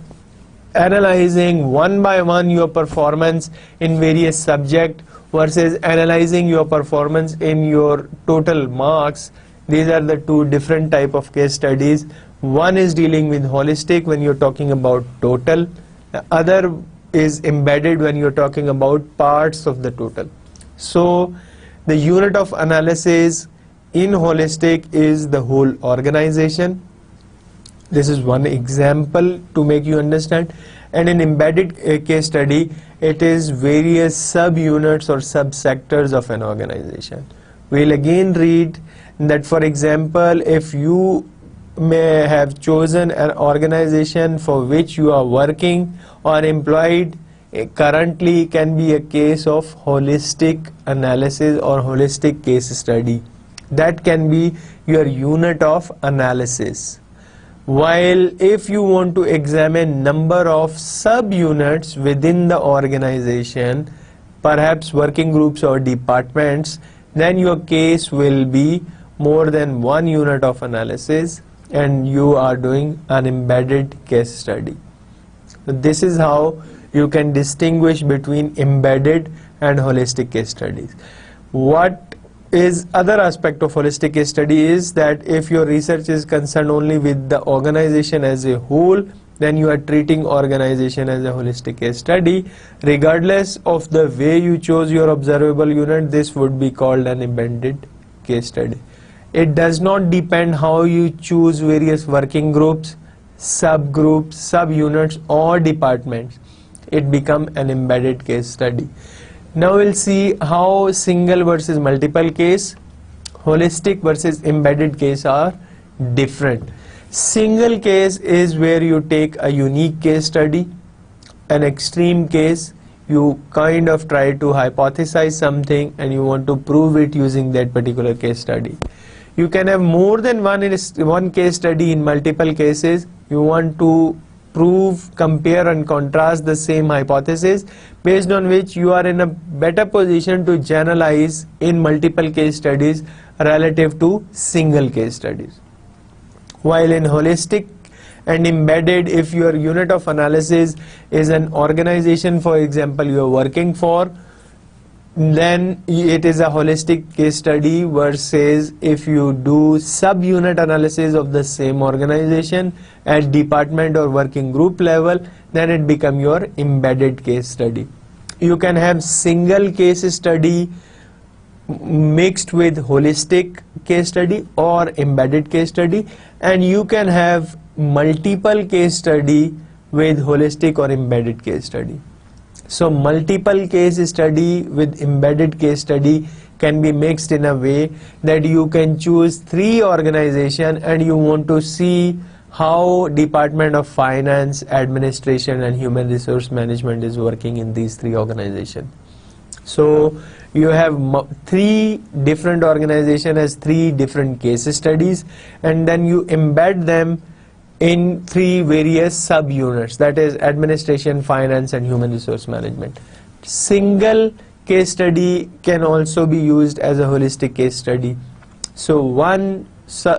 analyzing one by one your performance in various subjects versus analyzing your performance in your total marks, these are the two different type of case studies. One is dealing with holistic when you're talking about total, the other is embedded when you're talking about parts of the total. So the unit of analysis in holistic is the whole organization. This is one example to make you understand. And in embedded case study, it is various subunits or subsectors of an organization. We'll again read that, for example, if you may have chosen an organization for which you are working or employed currently, can be a case of holistic analysis or holistic case study. That can be your unit of analysis. While if you want to examine number of subunits within the organization, perhaps working groups or departments, then your case will be more than one unit of analysis and you are doing an embedded case study. So this is how you can distinguish between embedded and holistic case studies. What is other aspect of holistic case study is that if your research is concerned only with the organization as a whole, then you are treating organization as a holistic case study. Regardless of the way you chose your observable unit, this would be called an embedded case study. It does not depend how you choose various working groups, subgroups, subunits or departments. It becomes an embedded case study. Now we'll see how single versus multiple case, holistic versus embedded case are different. Single case is where you take a unique case study, an extreme case, you kind of try to hypothesize something and you want to prove it using that particular case study. You can have more than one case study in multiple cases. You want to prove, compare and contrast the same hypothesis, based on which you are in a better position to generalize in multiple case studies relative to single case studies. While in holistic and embedded, if your unit of analysis is an organization, for example, you are working for, then it is a holistic case study versus if you do subunit analysis of the same organization at department or working group level, then it become your embedded case study. You can have single case study mixed with holistic case study or embedded case study, and you can have multiple case study with holistic or embedded case study. So multiple case study with embedded case study can be mixed in a way that you can choose 3 organizations and you want to see how Department of Finance, Administration and Human Resource Management is working in these 3 organizations. So you have 3 different organizations as 3 different case studies, and then you embed them in 3 various subunits, that is administration, finance and human resource management. Single case study can also be used as a holistic case study. So one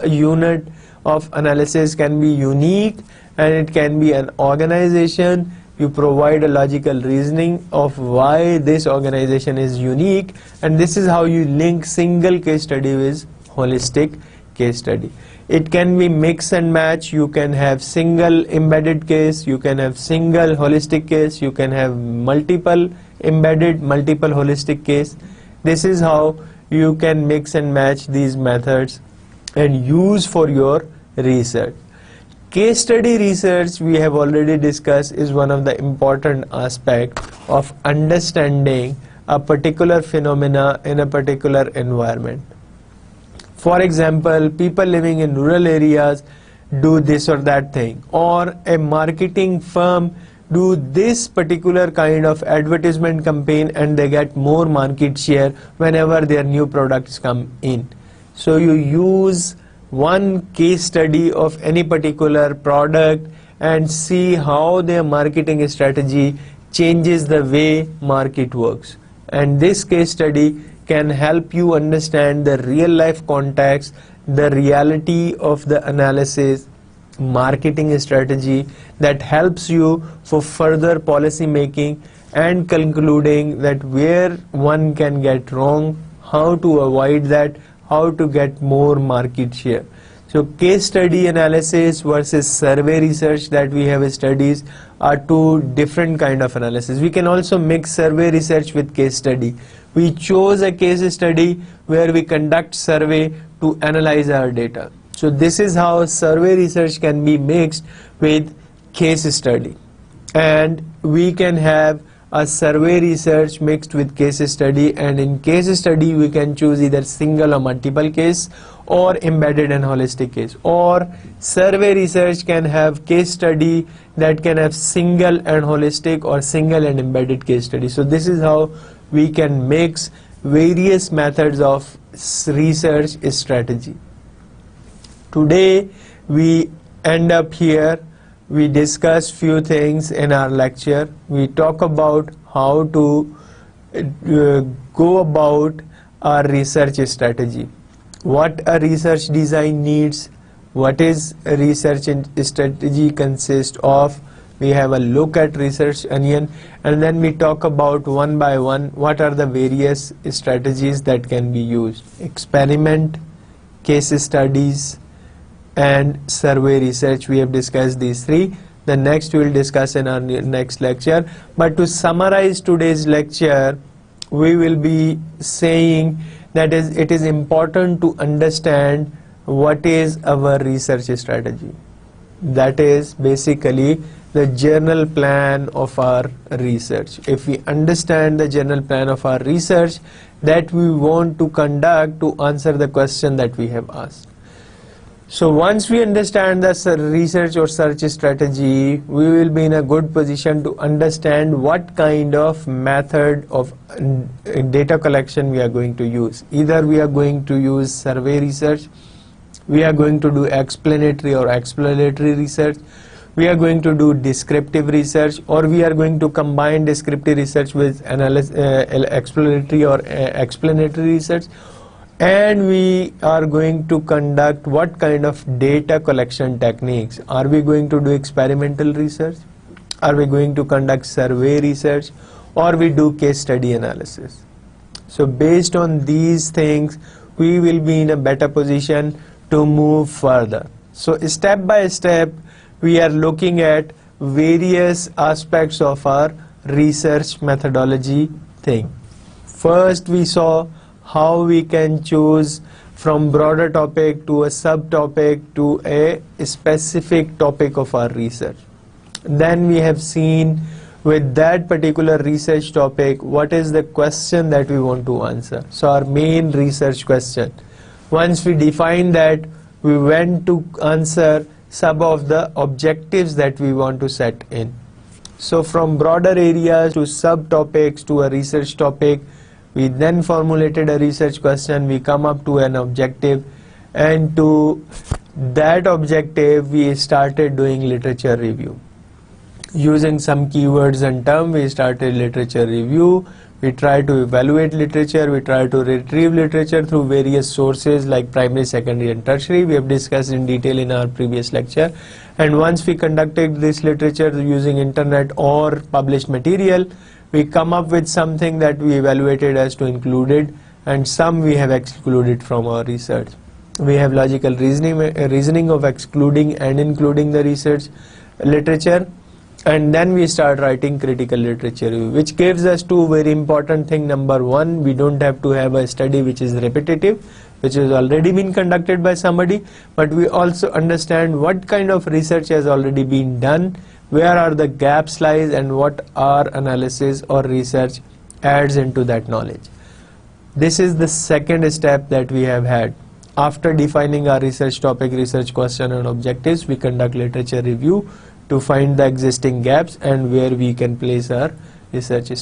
unit of analysis can be unique and it can be an organization. You provide a logical reasoning of why this organization is unique, and this is how you link single case study with holistic case study. It can be mix and match. You can have single embedded case, you can have single holistic case, you can have multiple embedded, multiple holistic case. This is how you can mix and match these methods and use for your research. Case study research, we have already discussed, is one of the important aspects of understanding a particular phenomena in a particular environment. For example, people living in rural areas do this or that thing, or a marketing firm do this particular kind of advertisement campaign and they get more market share whenever their new products come in. So you use one case study of any particular product and see how their marketing strategy changes the way market works. And this case study can help you understand the real life context, the reality of the analysis, marketing strategy that helps you for further policy making and concluding that where one can get wrong, how to avoid that, how to get more market share. So case study analysis versus survey research that we have studies are 2 different kind of analysis. We can also mix survey research with case study. We chose a case study where we conduct survey to analyze our data. So this is how survey research can be mixed with case study. And we can have a survey research mixed with case study, and in case study we can choose either single or multiple case or embedded and holistic case, or survey research can have case study that can have single and holistic or single and embedded case study. So this is how we can mix various methods of research strategy. Today we end up here. We discuss few things in our lecture. We talk about how to go about our research strategy, what a research design needs, what is a research strategy consist of. We have a look at research onion, and then we talk about one by one what are the various strategies that can be used. Experiment, case studies and survey research. We have discussed these 3. The next we will discuss in our next lecture. But to summarize today's lecture, we will be saying that it is important to understand what is our research strategy. That is basically the general plan of our research. If we understand the general plan of our research that we want to conduct to answer the question that we have asked. So once we understand the research or search strategy, we will be in a good position to understand what kind of method of data collection we are going to use. Either we are going to use survey research, we are going to do explanatory or exploratory research, we are going to do descriptive research, or we are going to combine descriptive research with exploratory or explanatory research. And we are going to conduct what kind of data collection techniques. Are we going to do experimental research? Are we going to conduct survey research? Or we do case study analysis? So based on these things, we will be in a better position to move further. So step by step, we are looking at various aspects of our research methodology thing. First, we saw how we can choose from broader topic to a subtopic to a specific topic of our research. Then we have seen with that particular research topic, what is the question that we want to answer. So our main research question. Once we define that, we went to answer some of the objectives that we want to set in. So from broader areas to subtopics to a research topic, we then formulated a research question, we come up to an objective, and to that objective we started doing literature review. Using some keywords and terms, we started literature review. We try to evaluate literature, we try to retrieve literature through various sources like primary, secondary and tertiary. We have discussed in detail in our previous lecture. And once we conducted this literature using internet or published material, we come up with something that we evaluated as to included, and some we have excluded from our research. We have logical reasoning of excluding and including the research literature. And then we start writing critical literature review, which gives us two very important things. Number one, we don't have to have a study which is repetitive, which has already been conducted by somebody, but we also understand what kind of research has already been done, where are the gaps lies, and what our analysis or research adds into that knowledge. This is the second step that we have had. After defining our research topic, research question and objectives, we conduct literature review to find the existing gaps and where we can place our research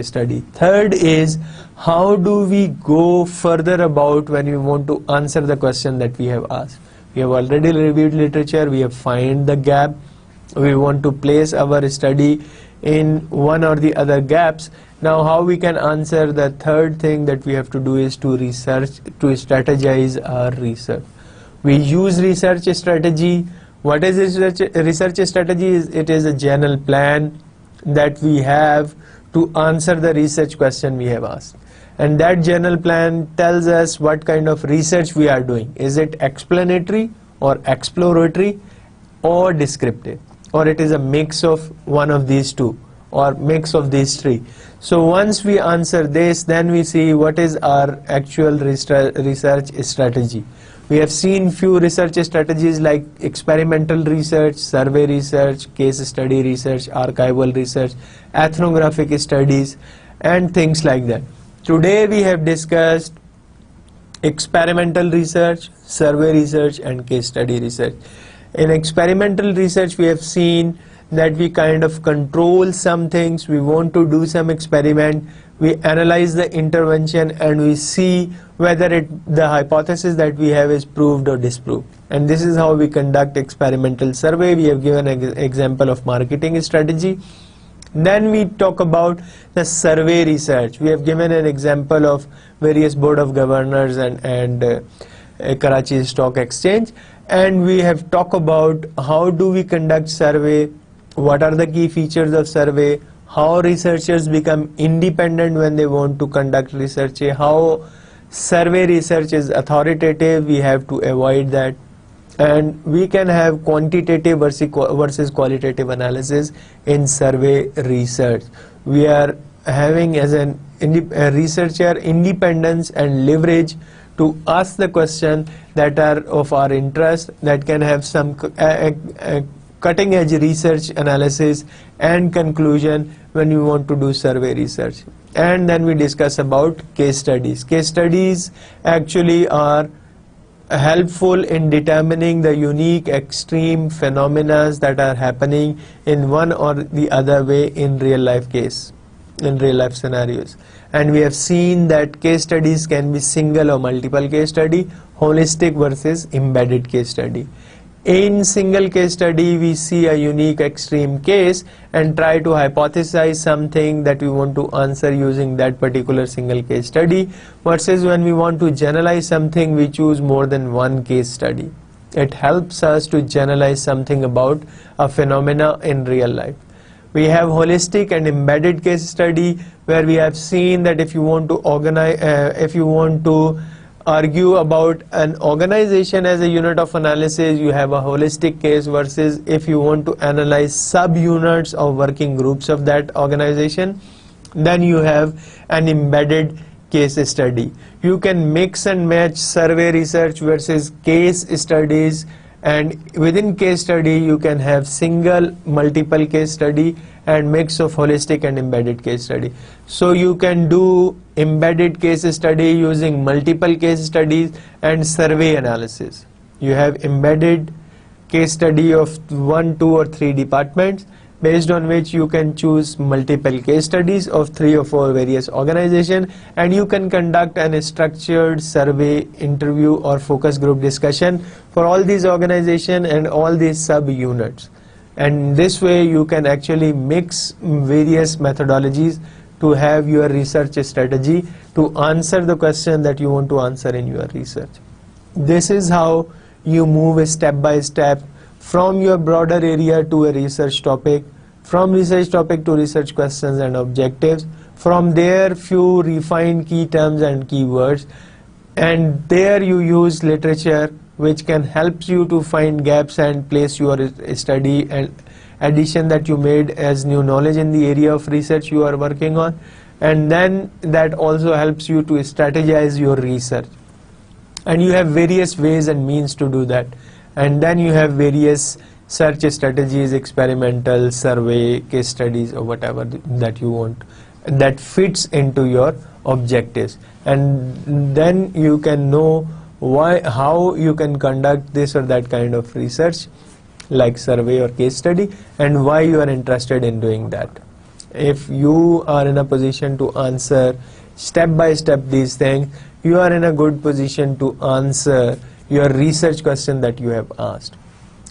study. Third is, how do we go further about when we want to answer the question that we have asked. We have already reviewed literature, we have found the gap, we want to place our study in one or the other gaps. Now how we can answer the third thing that we have to do is to research, to strategize our research. We use research strategy. What is research strategy? It is a general plan that we have to answer the research question we have asked. And that general plan tells us what kind of research we are doing. Is it explanatory or exploratory or descriptive? Or it is a mix of one of these two or mix of these three. So once we answer this, then we see what is our actual research strategy. We have seen few research strategies like experimental research, survey research, case study research, archival research, ethnographic studies, and things like that. Today we have discussed experimental research, survey research, and case study research. In experimental research, we have seen that we kind of control some things. We want to do some experiment. We analyze the intervention and we see whether the hypothesis that we have is proved or disproved. And this is how we conduct experimental survey. We have given an example of marketing strategy. Then we talk about the survey research. We have given an example of various board of governors and Karachi Stock Exchange. And we have talked about how do we conduct survey, what are the key features of survey, how researchers become independent when they want to conduct research, how survey research is authoritative, we have to avoid that. And we can have quantitative versus qualitative analysis in survey research. We are having as a researcher independence and leverage to ask the question that are of our interest, that can have some cutting edge research analysis and conclusion when you want to do survey research. And then we discuss about case studies. Case studies actually are helpful in determining the unique extreme phenomena that are happening in one or the other way in real life case, in real life scenarios. And we have seen that case studies can be single or multiple case study, holistic versus embedded case study. In single case study, we see a unique extreme case and try to hypothesize something that we want to answer using that particular single case study, versus when we want to generalize something, we choose more than one case study. It helps us to generalize something about a phenomena in real life. We have holistic and embedded case study where we have seen that if you want to argue about an organization as a unit of analysis, you have a holistic case, versus if you want to analyze subunits of working groups of that organization, then you have an embedded case study. You can mix and match survey research versus case studies, and within case study you can have single, multiple case study, and mix of holistic and embedded case study. So you can do embedded case study using multiple case studies and survey analysis. You have embedded case study of 1, 2 or 3 departments, based on which you can choose multiple case studies of 3 or 4 various organizations, and you can conduct an structured survey, interview or focus group discussion for all these organizations and all these sub-units. And this way you can actually mix various methodologies to have your research strategy to answer the question that you want to answer in your research. This is how you move step by step from your broader area to a research topic, from research topic to research questions and objectives, from there few refined key terms and keywords, and there you use literature which can help you to find gaps and place your study and addition that you made as new knowledge in the area of research you are working on, and then that also helps you to strategize your research. And you have various ways and means to do that. And then you have various search strategies, experimental, survey, case studies, or whatever that you want that fits into your objectives. And then you can know how you can conduct this or that kind of research, like survey or case study, and why you are interested in doing that. If you are in a position to answer step by step these things, you are in a good position to answer your research question that you have asked.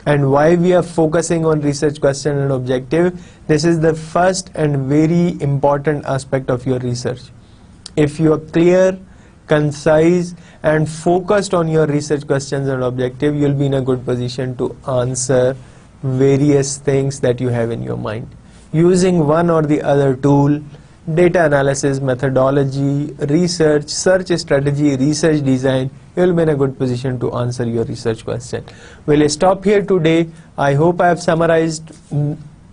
And why we are focusing on research question and objective, this is the first and very important aspect of your research. If you are clear, concise and focused on your research questions and objective, you will be in a good position to answer various things that you have in your mind. Using one or the other tool, data analysis, methodology, research, search strategy, research design, you will be in a good position to answer your research question. We'll stop here today. I hope I have summarized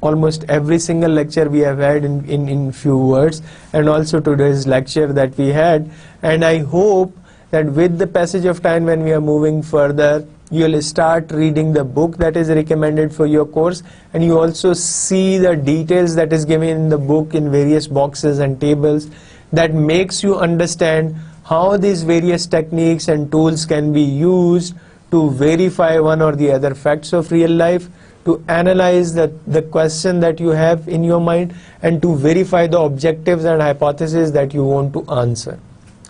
almost every single lecture we have had in few words, and also today's lecture that we had. And I hope that with the passage of time, when we are moving further, you'll start reading the book that is recommended for your course, and you also see the details that is given in the book in various boxes and tables that makes you understand how these various techniques and tools can be used to verify one or the other facts of real life, to analyze the question that you have in your mind, and to verify the objectives and hypotheses that you want to answer.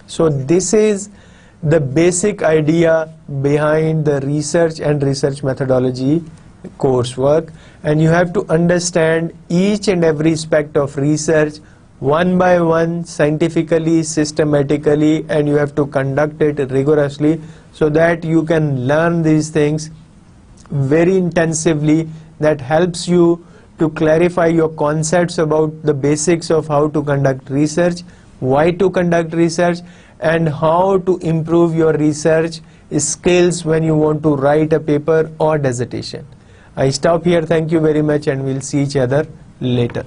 So this is the basic idea behind the research and research methodology coursework, and you have to understand each and every aspect of research one by one, scientifically, systematically, and you have to conduct it rigorously so that you can learn these things very intensively. That helps you to clarify your concepts about the basics of how to conduct research, why to conduct research, and how to improve your research skills when you want to write a paper or dissertation. I stop here. Thank you very much, and we'll see each other later.